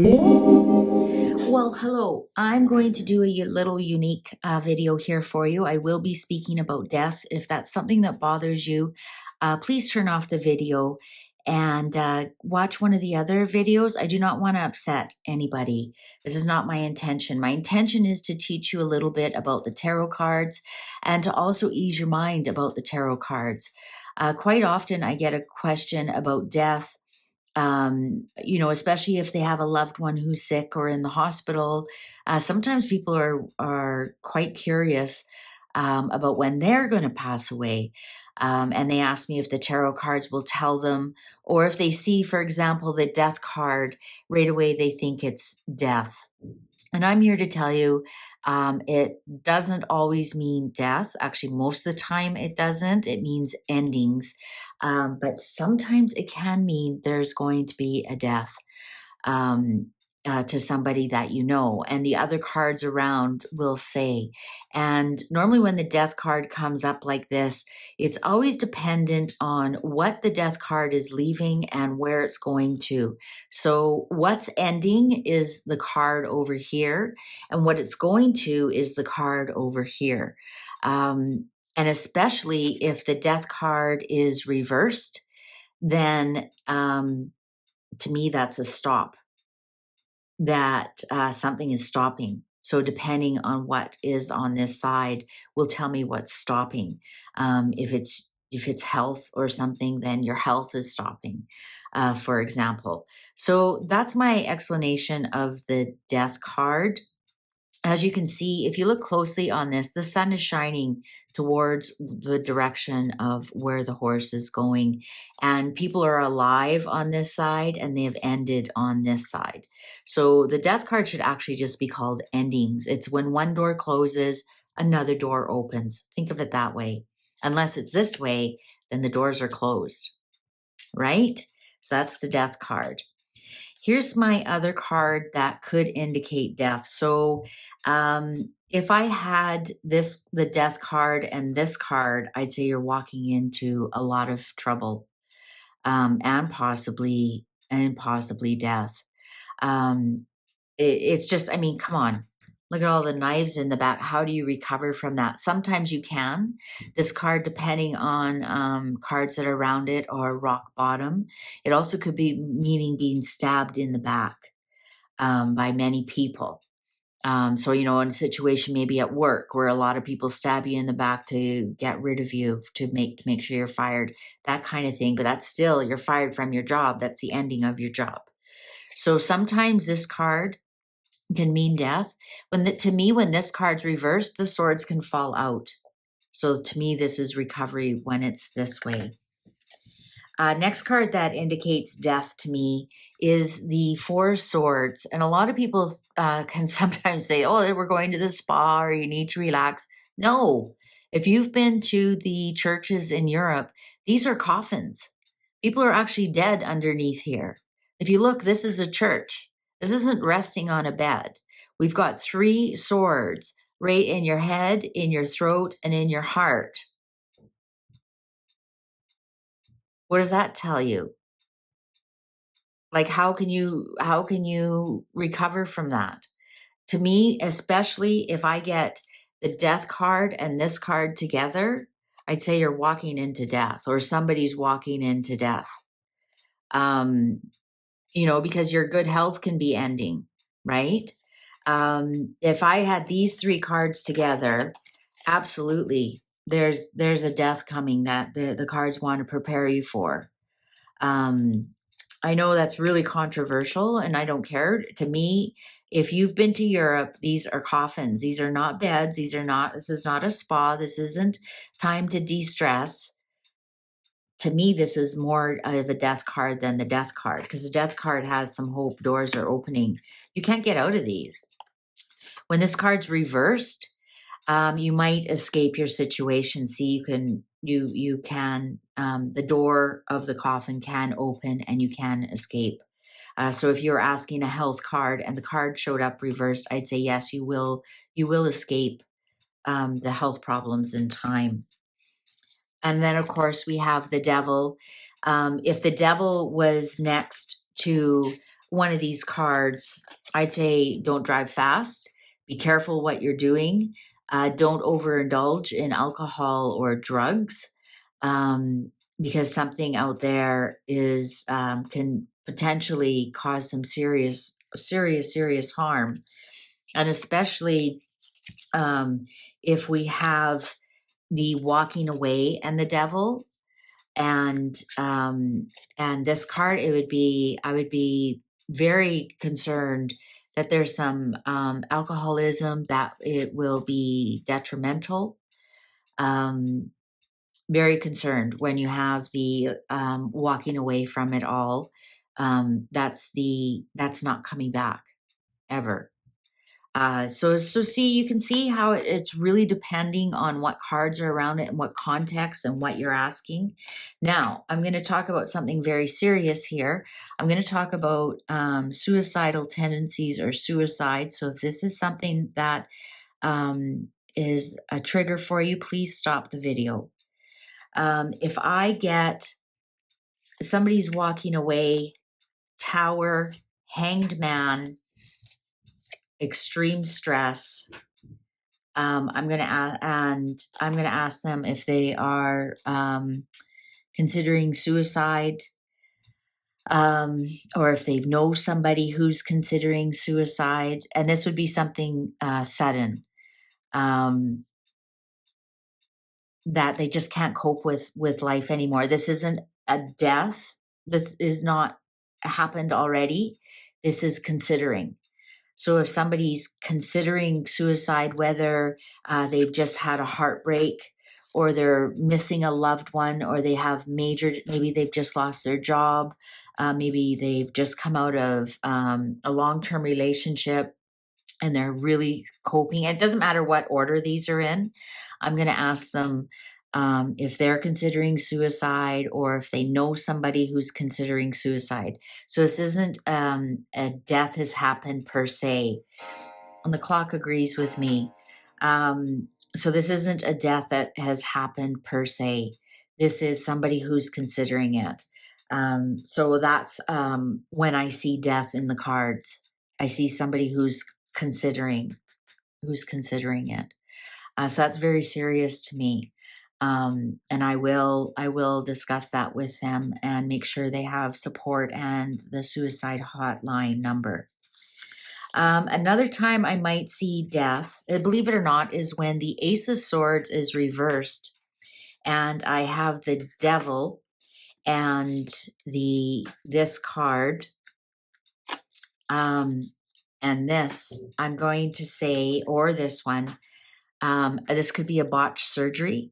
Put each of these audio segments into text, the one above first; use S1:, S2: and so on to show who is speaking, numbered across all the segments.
S1: Well, hello. I'm going to do a little unique video here for you. I will be speaking about death. If that's something that bothers you, please turn off the video and watch one of the other videos. I do not want to upset anybody. This is not my intention. My intention is to teach you a little bit about the tarot cards and to also ease your mind about the tarot cards. Quite often, I get a question about death, especially if they have a loved one who's sick or in the hospital. Sometimes people are quite curious about when they're going to pass away. And they ask me if the tarot cards will tell them, or if they see, for example, the death card, right away they think it's death. And I'm here to tell you, it doesn't always mean death. Actually, most of the time it doesn't. It means endings. But sometimes it can mean there's going to be a death. Um, to somebody that you know, and the other cards around will say. And normally, when the death card comes up like this, it's always dependent on what the death card is leaving and where it's going to. So, what's ending is the card over here, and what it's going to is the card over here. And especially if the death card is reversed, then to me, that's a stop, that something is stopping. So depending on what is on this side will tell me what's stopping. If it's health or something, then your health is stopping, for example. So that's my explanation of the death card. As you can see, if you look closely on this, the sun is shining towards the direction of where the horse is going. And people are alive on this side and they have ended on this side. So the death card should actually just be called endings. It's when one door closes, another door opens. Think of it that way. Unless it's this way, then the doors are closed, right? So that's the death card. Here's my other card that could indicate death. So, if I had the death card and this card, I'd say you're walking into a lot of trouble, and possibly death. Um, it's just, I mean, come on. Look at all the knives in the back. How do you recover from that? Sometimes you can. This card, depending on cards that are around it, or rock bottom. It also could be meaning being stabbed in the back by many people. So, in a situation maybe at work where a lot of people stab you in the back to get rid of you, to make sure you're fired, that kind of thing. But that's still, you're fired from your job. That's the ending of your job. So sometimes this card can mean death. To me, when this card's reversed, the swords can fall out. So to me, this is recovery when it's this way. Next card that indicates death to me is the Four of Swords. And a lot of people can sometimes say, oh, we're going to the spa or you need to relax. No, if you've been to the churches in Europe, these are coffins. People are actually dead underneath here. If you look, this is a church. This isn't resting on a bed. We've got three swords right in your head, in your throat, and in your heart. What does that tell you? Like, how can you recover from that? To me, especially if I get the death card and this card together, I'd say you're walking into death, or somebody's walking into death. Um, because your good health can be ending, right? If I had these three cards together, absolutely, there's a death coming that the cards want to prepare you for. Um, I know that's really controversial and I don't care. To me, if you've been to Europe, these are coffins. These are not beds. This is not a spa. This isn't time to de-stress. To me, this is more of a death card than the death card, because the death card has some hope. Doors are opening. You can't get out of these. When this card's reversed, you might escape your situation. See, you can the door of the coffin can open and you can escape. So if you're asking a health card and the card showed up reversed, I'd say yes, you will escape the health problems in time. And then, of course, we have the devil. If the devil was next to one of these cards, I'd say don't drive fast. Be careful what you're doing. Don't overindulge in alcohol or drugs, because something out there is can potentially cause some serious harm, and especially if we have the walking away and the devil, and this card, I would be very concerned that there's some alcoholism, that it will be detrimental. Very concerned when you have the walking away from it all. That's not coming back ever. So see, you can see how it's really depending on what cards are around it and what context and what you're asking. Now, I'm going to talk about something very serious here. I'm going to talk about suicidal tendencies or suicide. So if this is something that is a trigger for you, please stop the video. If I get somebody's walking away, Tower, Hanged Man, extreme stress, I'm going to ask them if they are considering suicide, or if they know somebody who's considering suicide, and this would be something sudden, that they just can't cope with life anymore. This isn't a death. This is not happened already. This is considering. So if somebody's considering suicide, whether they've just had a heartbreak, or they're missing a loved one, or they have maybe they've just lost their job, maybe they've just come out of a long-term relationship and they're really coping. It doesn't matter what order these are in. I'm going to ask them if they're considering suicide, or if they know somebody who's considering suicide. So this isn't a death has happened per se. And the clock agrees with me. So this isn't a death that has happened per se. This is somebody who's considering it. So that's when I see death in the cards. I see somebody who's considering it. So that's very serious to me. And I will discuss that with them and make sure they have support and the suicide hotline number. Another time I might see death, believe it or not, is when the Ace of Swords is reversed and I have the Devil and this card, and this, I'm going to say, or this one, this could be a botched surgery,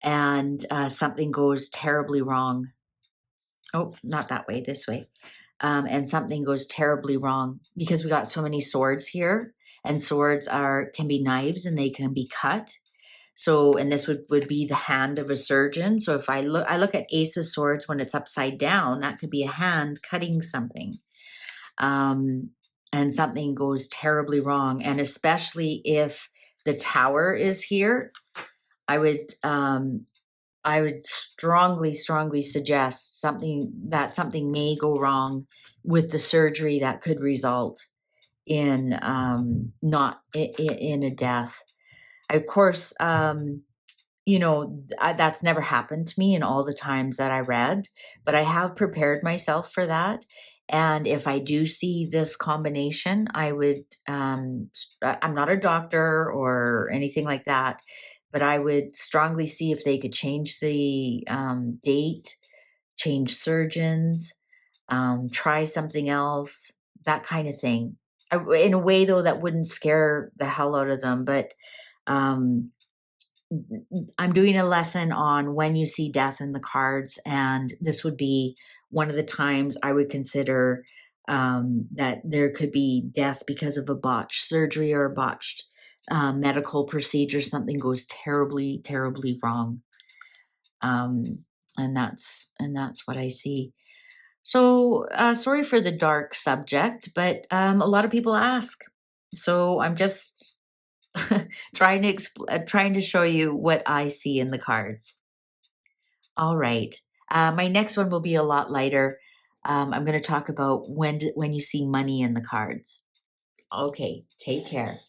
S1: and something goes terribly wrong. Oh, not that way, this way. And something goes terribly wrong, because we got so many swords here, and swords can be knives and they can be cut. So, and this would be the hand of a surgeon. So if I look at Ace of Swords when it's upside down, that could be a hand cutting something. And something goes terribly wrong. And especially if the Tower is here, I would strongly suggest something may go wrong with the surgery that could result in not in a death. Of course, that's never happened to me in all the times that I read, but I have prepared myself for that. And if I do see this combination, I would, I'm not a doctor or anything like that, but I would strongly see if they could change the date, change surgeons, try something else, that kind of thing. In a way, though, that wouldn't scare the hell out of them. But I'm doing a lesson on when you see death in the cards, and this would be one of the times I would consider that there could be death because of a botched surgery or a botched medical procedure. Something goes terribly wrong, and that's what I see. So sorry for the dark subject, but a lot of people ask, so I'm just trying to show you what I see in the cards. All right. My next one will be a lot lighter. I'm going to talk about when you see money in the cards. Okay, take care.